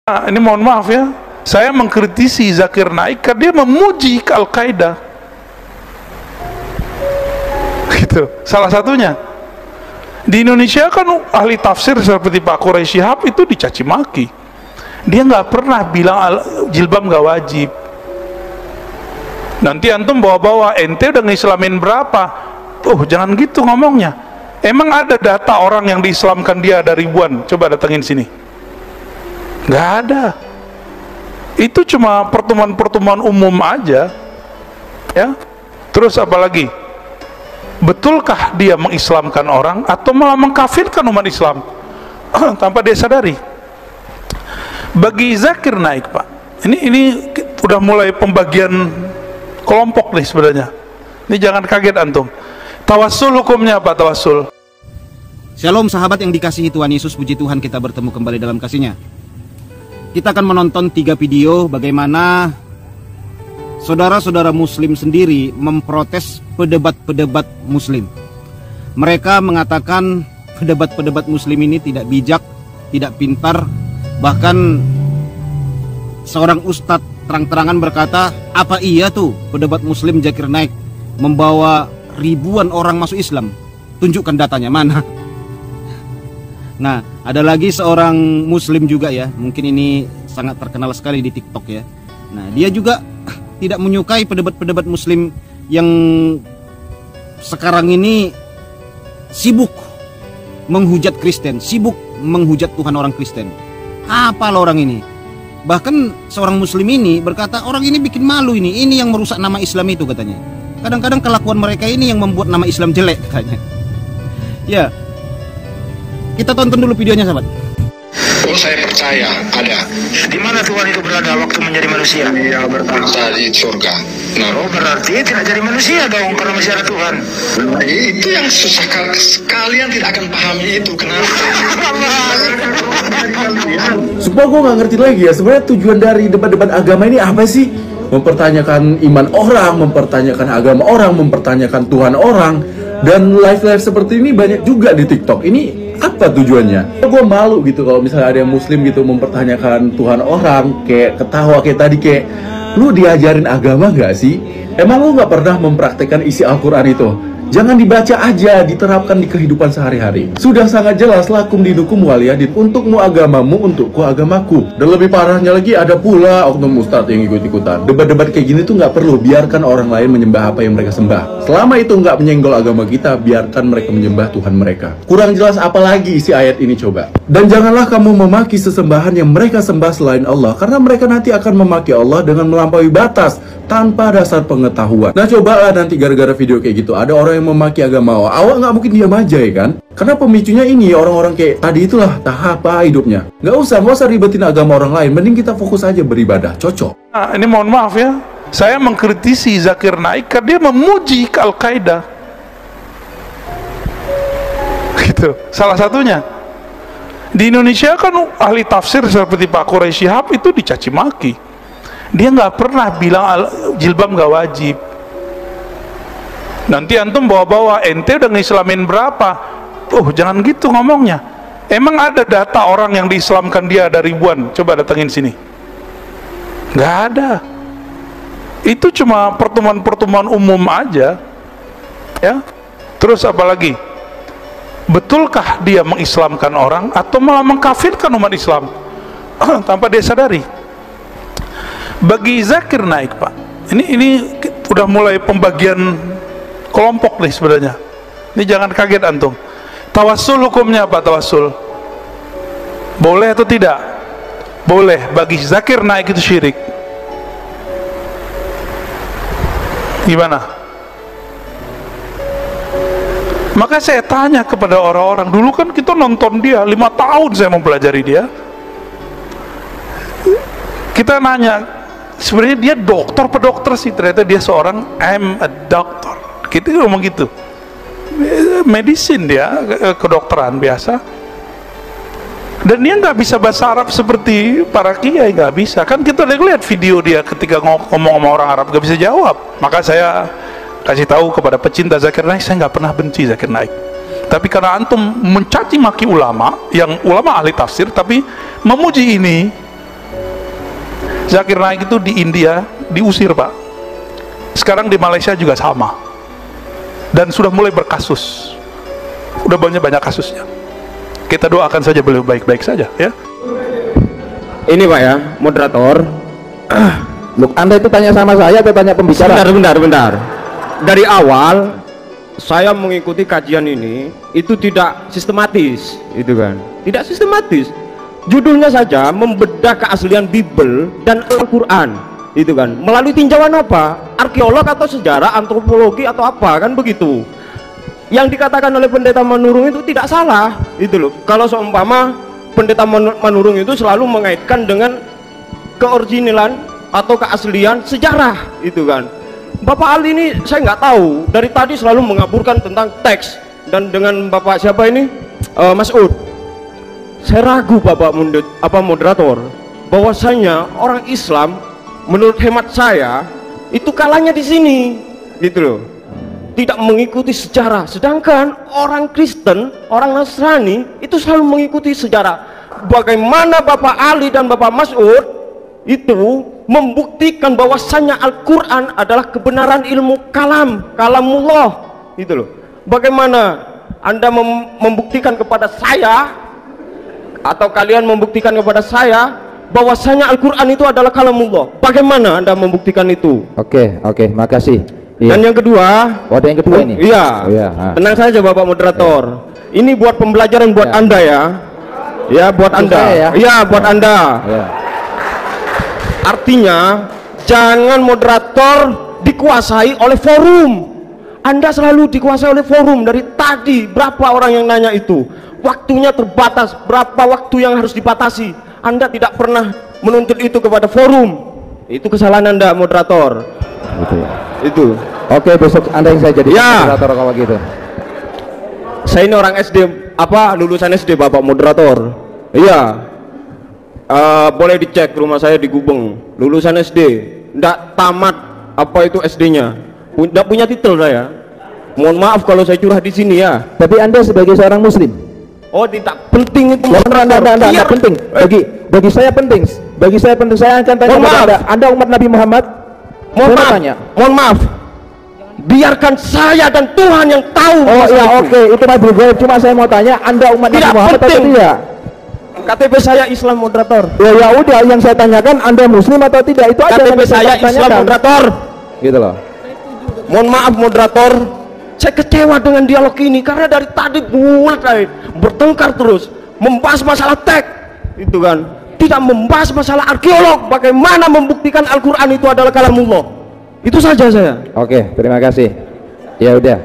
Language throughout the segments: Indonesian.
Ini mohon maaf ya, saya mengkritisi Zakir Naik karena dia memuji Al-Qaeda. Gitu. Salah satunya di Indonesia kan ahli tafsir seperti Pak Quraisy Shihab itu dicaci maki. Dia nggak pernah bilang jilbab nggak wajib. Nanti antum bawa-bawa ente udah ngislamin berapa? Jangan gitu ngomongnya. Emang ada data orang yang diislamkan dia ada ribuan? Coba datengin sini. Nggak ada. Itu cuma pertemuan-pertemuan umum aja ya. Terus apalagi, betulkah dia mengislamkan orang atau malah mengkafirkan umat Islam tanpa dia sadari? Bagi Zakir Naik, Pak, ini udah mulai pembagian kelompok nih sebenarnya. Ini jangan kaget antum. Tawassul hukumnya apa tawassul? Shalom sahabat yang dikasihi Tuhan Yesus, puji Tuhan kita bertemu kembali dalam kasih-Nya. Kita akan menonton 3 video bagaimana saudara-saudara muslim sendiri memprotes pedebat-pedebat muslim. Mereka mengatakan pedebat-pedebat muslim ini tidak bijak, tidak pintar. Bahkan seorang ustadz terang-terangan berkata, apa iya tuh pedebat muslim Zakir Naik membawa ribuan orang masuk Islam? Tunjukkan datanya, mana? Nah, ada lagi seorang muslim juga ya, mungkin ini sangat terkenal sekali di TikTok ya. Nah, dia juga tidak menyukai pedebat-pedebat muslim yang sekarang ini sibuk menghujat Kristen, sibuk menghujat Tuhan orang Kristen. Apa lo orang ini? Bahkan seorang muslim ini berkata, orang ini bikin malu ini yang merusak nama Islam itu katanya. Kadang-kadang kelakuan mereka ini yang membuat nama Islam jelek katanya. Ya, kita tonton dulu videonya sahabat. Saya percaya ada. Di mana Tuhan itu berada waktu menjadi manusia? Dia bertahta di surga. Nah, berarti tidak jadi manusia dong karena masih ada Tuhan. Itu yang susah kalian tidak akan pahami itu. Kenapa? Supaya gue nggak ngerti lagi ya, sebenarnya tujuan dari debat-debat agama ini apa sih? Mempertanyakan iman orang, mempertanyakan agama orang, mempertanyakan Tuhan orang. Dan live-live seperti ini banyak juga di TikTok. Ini apa tujuannya? Gue malu gitu kalau misalnya ada yang muslim gitu mempertanyakan Tuhan orang, kayak ketawa kayak tadi, kayak lu diajarin agama gak sih? Emang lu gak pernah mempraktekkan isi Al-Quran itu? Jangan dibaca aja, diterapkan di kehidupan sehari-hari. Sudah sangat jelas, lakum dinukum waliyadin, untukmu agamamu, untukku agamaku. Dan lebih parahnya lagi, ada pula oknum ustadz yang ikut-ikutan. Debat-debat kayak gini tuh nggak perlu, biarkan orang lain menyembah apa yang mereka sembah. Selama itu nggak menyenggol agama kita, biarkan mereka menyembah Tuhan mereka. Kurang jelas apa lagi isi ayat ini coba. Dan janganlah kamu memaki sesembahan yang mereka sembah selain Allah, karena mereka nanti akan memaki Allah dengan melampaui batas tanpa dasar pengetahuan. Nah cobalah nanti gara-gara video kayak gitu ada orang yang memaki agama awak nggak mungkin diam aja ya kan? Karena pemicunya ini orang-orang kayak tadi itulah tahap hidupnya. Nggak usah ribetin agama orang lain, mending kita fokus aja beribadah. Cocok. Nah, ini mohon maaf ya, saya mengkritisi Zakir Naik karena dia memuji Al-Qaeda. Gitu. Salah satunya di Indonesia kan ahli tafsir seperti Pak Quraisy Shihab itu dicaci maki. Dia nggak pernah bilang jilbab nggak wajib. Nanti antum bawa-bawa ente udah ngislamin berapa? Jangan gitu ngomongnya. Emang ada data orang yang diislamkan dia ada ribuan? Coba datengin sini. Nggak ada. Itu cuma pertemuan-pertemuan umum aja ya. Terus apalagi, betulkah dia mengislamkan orang atau malah mengkafirkan umat Islam tanpa dia sadari? Bagi Zakir Naik, Pak, ini udah mulai pembagian kelompok nih sebenarnya. Ini jangan kaget antum. Tawassul hukumnya apa tawassul? Boleh atau tidak? Boleh. Bagi Zakir Naik itu syirik. Gimana? Maka saya tanya kepada orang-orang, dulu kan kita nonton dia 5 tahun saya mempelajari dia. Kita nanya, sebenarnya dia dokter pedokter sih, ternyata dia seorang I'm a doctor. Kita ngomong gitu. Medicine dia, kedokteran biasa. Dan dia nggak bisa bahasa Arab seperti para kiai, nggak bisa. Kan kita lihat video dia ketika ngomong sama orang Arab nggak bisa jawab. Maka saya kasih tahu kepada pecinta Zakir Naik, saya nggak pernah benci Zakir Naik. Tapi karena antum mencaci maki ulama, yang ulama ahli tafsir, tapi memuji ini, Zakir Naik itu di India diusir, Pak. Sekarang di Malaysia juga sama. Dan sudah mulai berkasus. Udah banyak kasusnya. Kita doakan saja beliau baik-baik saja, ya. Ini Pak ya, moderator. Loh, Anda itu tanya sama saya atau tanya pembicara? Bentar. Dari awal saya mengikuti kajian ini itu tidak sistematis, itu kan? Tidak sistematis. Judulnya saja membedah keaslian Bible dan Al-Quran, itu kan? Melalui tinjauan apa? Arkeolog atau sejarah, antropologi atau apa, kan begitu? Yang dikatakan oleh Pendeta Manurung itu tidak salah, itu loh. Kalau seumpama Pendeta Manurung itu selalu mengaitkan dengan keoriginalan atau keaslian sejarah, itu kan? Bapak Ali ini saya nggak tahu, dari tadi selalu mengaburkan tentang teks, dan dengan Bapak siapa ini, Mas Ud, saya ragu Bapak moderator, bahwasanya orang Islam menurut hemat saya itu kalahnya di sini, gitu loh. Tidak mengikuti sejarah, sedangkan orang Kristen, orang Nasrani itu selalu mengikuti sejarah. Bagaimana Bapak Ali dan Bapak Mas'ud itu membuktikan bahwasannya Al-Quran adalah kebenaran ilmu kalamullah, gitu loh. Bagaimana Anda membuktikan kepada saya, atau kalian membuktikan kepada saya bahwasanya Al-Quran itu adalah kalamullah? Bagaimana Anda membuktikan itu? Oke, makasih. Iya. Dan yang kedua, ada yang kedua ini? Iya, tenang saja Bapak moderator. Ini buat pembelajaran buat Anda ya. Ya, buat Anda. Iya, buat Anda. Artinya, jangan moderator dikuasai oleh forum. Anda selalu dikuasai oleh forum. Dari tadi berapa orang yang nanya itu? Waktunya terbatas, berapa waktu yang harus dibatasi? Anda tidak pernah menuntut itu kepada forum. Itu kesalahan Anda moderator. Itu. Oke, besok Anda yang saya jadi moderator kalau gitu. Saya ini orang SD, lulusan SD Bapak moderator. Iya. Boleh dicek rumah saya di Gubeng, lulusan SD, ndak tamat itu SD-nya, ndak punya titel saya. Mohon maaf kalau saya curah di sini ya. Tapi Anda sebagai seorang Muslim? Oh, tidak penting itu. Anda penting. Bagi saya penting. Bagi saya penting. Saya akan tanya kepada Anda umat Nabi Muhammad. Mohon maaf. Biarkan saya dan Tuhan yang tahu. Oh iya, oke, itu mah berbeda. Cuma saya mau tanya, Anda umat Nabi Muhammad atau tidak? KTP saya Islam moderator. Ya udah, yang saya tanyakan Anda Muslim atau tidak, itu aja. KTP saya Islam moderator. Gitu loh. Mohon maaf moderator, saya kecewa dengan dialog ini karena dari tadi bertengkar terus, membahas masalah teks, itu kan, tidak membahas masalah arkeolog. Bagaimana membuktikan Al-Quran itu adalah kalamullah? Itu saja saya. Oke, terima kasih. Ya udah,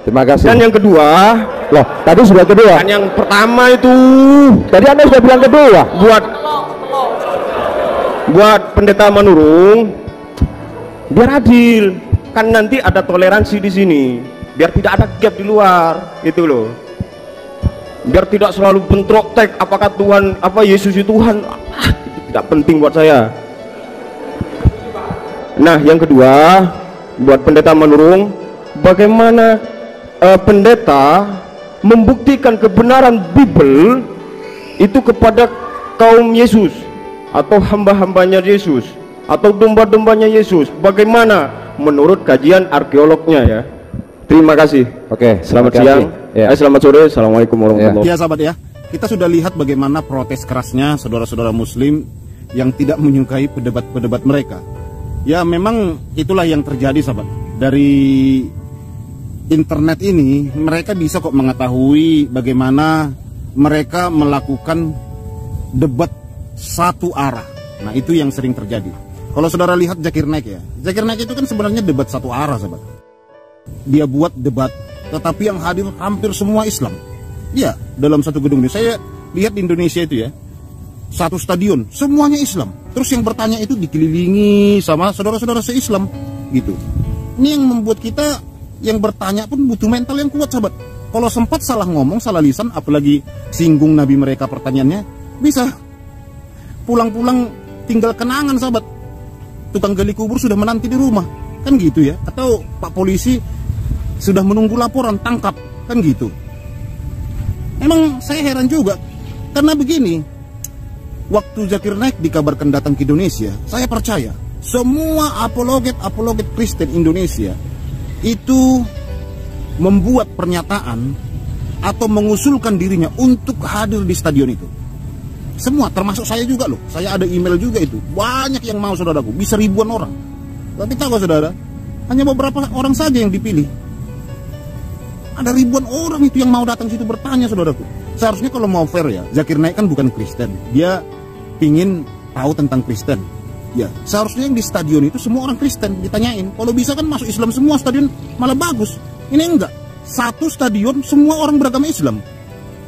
terima kasih. Dan yang kedua, loh, tadi sudah kedua. Dan yang pertama itu, tadi Anda sudah bilang kedua. Buat Pendeta Manurung, biar adil, kan nanti ada toleransi di sini, biar tidak ada gap di luar, itu loh. Biar tidak selalu bentrok teks, apakah Tuhan, Yesus itu Tuhan, itu tidak penting buat saya. Nah, yang kedua, buat Pendeta Manurung, bagaimana pendeta membuktikan kebenaran Bible itu kepada kaum Yesus atau hamba-hambanya Yesus atau domba-dombanya Yesus? Bagaimana menurut kajian arkeolognya ya? Terima kasih. Oke, selamat siang. Ya. Selamat sore. Assalamualaikum warahmatullahi wabarakatuh. Ya sahabat ya, kita sudah lihat bagaimana protes kerasnya saudara-saudara Muslim yang tidak menyukai pendebat-pendebat mereka. Ya memang itulah yang terjadi sahabat. Dari internet ini mereka bisa kok mengetahui bagaimana mereka melakukan debat satu arah. Nah itu yang sering terjadi. Kalau saudara lihat Zakir Naik ya, Zakir Naik itu kan sebenarnya debat satu arah sahabat. Dia buat debat, tetapi yang hadir hampir semua Islam. Ya, dalam satu gedung ini saya lihat di Indonesia itu ya, satu stadion semuanya Islam. Terus yang bertanya itu dikelilingi sama saudara-saudara se-Islam gitu. Ini yang membuat kita yang bertanya pun butuh mental yang kuat sahabat. Kalau sempat salah ngomong, salah lisan, apalagi singgung Nabi mereka pertanyaannya, bisa pulang-pulang tinggal kenangan sahabat. Tukang gali kubur sudah menanti di rumah, kan gitu ya. Atau Pak Polisi sudah menunggu laporan, tangkap, kan gitu. Emang saya heran juga, karena begini, waktu Zakir Naik dikabarkan datang ke Indonesia, saya percaya semua apologet Kristen Indonesia itu membuat pernyataan atau mengusulkan dirinya untuk hadir di stadion itu. Semua, termasuk saya juga loh. Saya ada email juga itu. Banyak yang mau, saudaraku. Bisa ribuan orang. Tapi tahu saudara, hanya beberapa orang saja yang dipilih. Ada ribuan orang itu yang mau datang situ bertanya, saudaraku. Seharusnya kalau mau fair ya, Zakir Naik kan bukan Kristen. Dia ingin tahu tentang Kristen. Ya, seharusnya yang di stadion itu semua orang Kristen ditanyain. Kalau bisa kan masuk Islam semua stadion, malah bagus. Ini enggak. Satu stadion semua orang beragama Islam.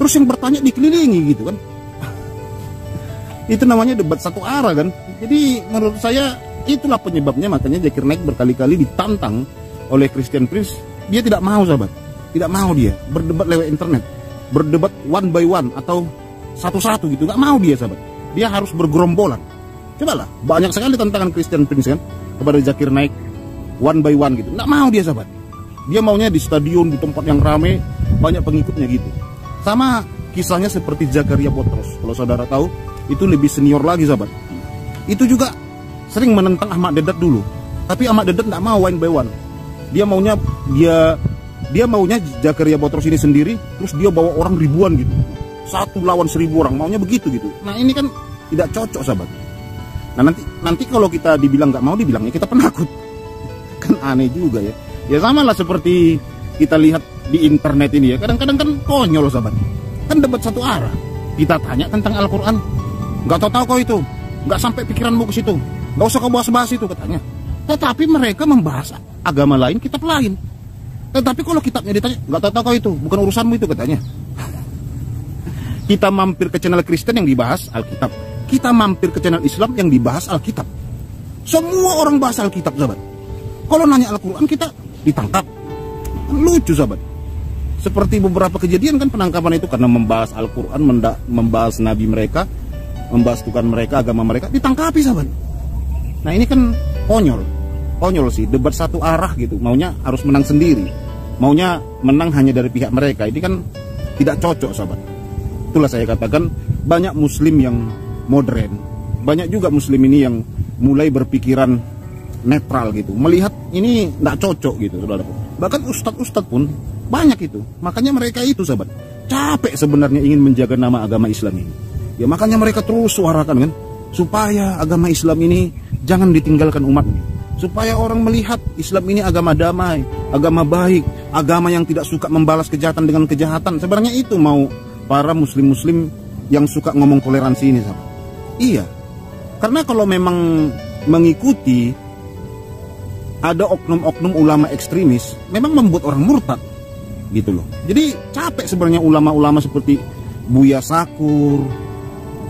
Terus yang bertanya dikelilingi gitu kan. Itu namanya debat satu arah kan. Jadi menurut saya itulah penyebabnya, makanya Zakir Naik berkali-kali ditantang oleh Christian Prince. Dia tidak mau, sahabat. Tidak mau dia berdebat lewat internet, berdebat one by one atau satu-satu gitu. Nggak mau dia, sahabat. Dia harus bergerombolan. Cobalah, banyak sekali tantangan Christian Prince kan kepada Zakir Naik one by one gitu. Nggak mau dia, sahabat. Dia maunya di stadion, di tempat yang ramai, banyak pengikutnya gitu. Sama kisahnya seperti Zakaria Botros. Kalau saudara tahu, itu lebih senior lagi, sahabat. Itu juga sering menentang Ahmad Dedat dulu. Tapi Ahmad Dedat nggak mau one by one. Dia maunya Zakaria Botros ini sendiri, terus dia bawa orang ribuan gitu. 1 lawan 1000 orang, maunya begitu gitu. Nah ini kan tidak cocok, sahabat. Nah nanti kalau kita dibilang nggak mau, dibilangnya kita penakut. Kan aneh juga ya. Ya sama lah seperti kita lihat di internet ini ya. Kadang-kadang kan konyol, sahabat. Kan debat satu arah. Kita tanya tentang Al-Quran, nggak tahu kau itu, nggak sampai pikiranmu ke situ, nggak usah kau bahas-bahas itu katanya. Tetapi mereka membahas agama lain, kitab lain. Tetapi kalau kitabnya ditanya, nggak tahu kau itu, bukan urusanmu itu katanya. Kita mampir ke channel Kristen yang dibahas Alkitab. Kita mampir ke channel Islam yang dibahas Alkitab. Semua orang bahas Alkitab, sahabat. Kalau nanya Al-Quran kita ditangkap. Lucu, sahabat. Seperti beberapa kejadian kan penangkapan itu karena membahas Al-Quran, membahas Nabi mereka, membahas Tuhan mereka, agama mereka, ditangkapi, sahabat. Nah ini kan konyol. Konyol sih, debat satu arah gitu. Maunya harus menang sendiri. Maunya menang hanya dari pihak mereka. Ini kan tidak cocok, sahabat. Itulah saya katakan banyak muslim yang modern, banyak juga muslim ini yang mulai berpikiran netral gitu, melihat ini tidak cocok gitu, saudara. Bahkan ustadz-ustadz pun banyak itu. Makanya mereka itu, sahabat, capek sebenarnya ingin menjaga nama agama Islam ini. Ya makanya mereka terus suarakan kan, supaya agama Islam ini jangan ditinggalkan umatnya, supaya orang melihat Islam ini agama damai, agama baik, agama yang tidak suka membalas kejahatan dengan kejahatan. Sebenarnya itu mau para muslim-muslim yang suka ngomong toleransi ini, sahabat. Iya, karena kalau memang mengikuti ada oknum-oknum ulama ekstremis, memang membuat orang murtad gitu loh. Jadi capek sebenarnya ulama-ulama seperti Buya Sakur,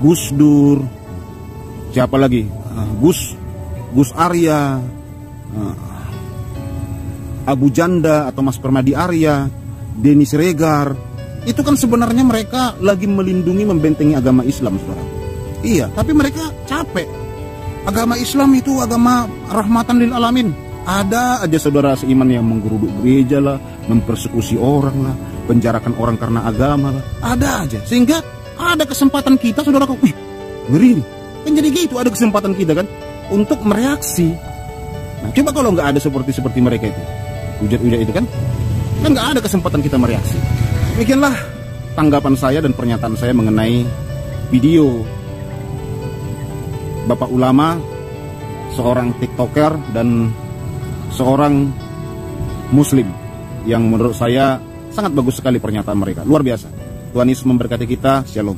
Gus Dur, siapa lagi, Gus Arya, Abu Janda atau Mas Permadi Arya, Denny Siregar. Itu kan sebenarnya mereka lagi melindungi, membentengi agama Islam, saudara. Iya, tapi mereka capek. Agama Islam itu agama rahmatan lil alamin. Ada aja saudara seiman yang menggeruduk gereja lah, mempersekusi orang lah, penjarakan orang karena agama lah. Ada aja. Sehingga ada kesempatan kita, saudara, kok ngeri nih. Kan jadi gitu, ada kesempatan kita kan untuk mereaksi. Nah, coba kalau nggak ada seperti mereka itu, hujat-hujat itu kan nggak ada kesempatan kita mereaksi. Demikianlah tanggapan saya dan pernyataan saya mengenai video Bapak Ulama, seorang TikToker dan seorang Muslim yang menurut saya sangat bagus sekali pernyataan mereka. Luar biasa. Tuhan Yesus memberkati kita. Shalom.